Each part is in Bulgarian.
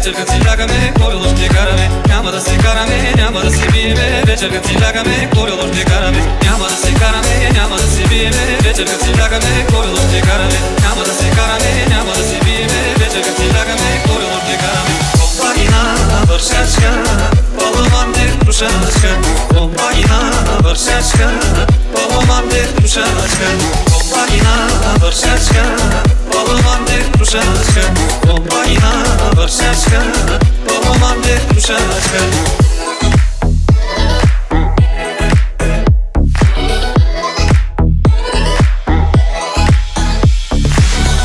вечер като си лягаме, колело ще караме. Няма да се караме, няма да се биеме, вечер като си лягаме, колело ще караме. Няма да се караме, няма да се биеме, вечер като си лягаме, колело ще караме. Няма да се караме, няма да се биеме, вечер като си лягаме, колело ще караме. Компагина вършачка, поломанде крушачка. Компагина вършачка, поломанде крушачка. Компagina вършачка, поломанде крушачка. Компagina вършачка, поломанде крушачка.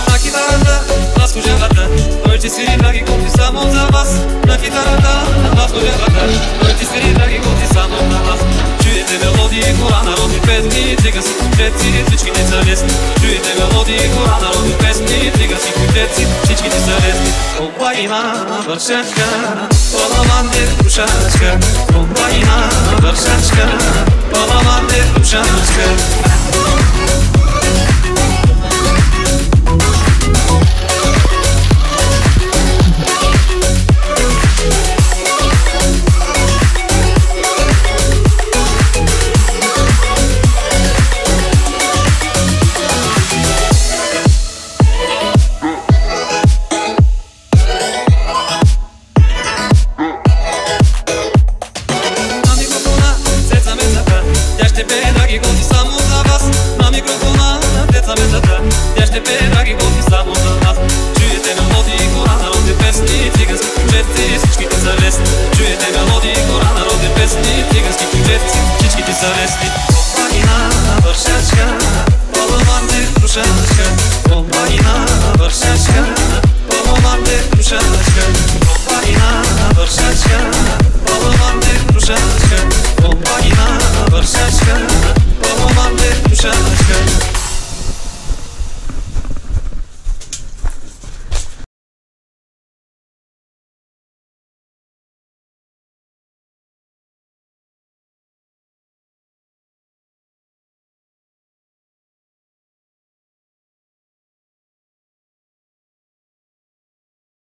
На китарата, на служебата, той ти свири драги кофти само за вас. На китарата, на служебата, той ти свири драги кофти само за вас. Чуете мелодии, хора, народни песни, цигански куплетци, всичките са лесни. Чуете мелодии, хора, народни песни, цигански куплетци, всичките са лесни. Компагина вършачка, поломанде крушачка. Компагина вършачка, поломанде крушачка. Тя ще пее драги гости само за нас. Чуете мелодии, хора, народни песни, цигански куплетци, всичките са лесни. Чуете мелодии, хора, народни песни, цигански куплетци, всичките са лесни. Компагина вършачка, поломанде крушачка.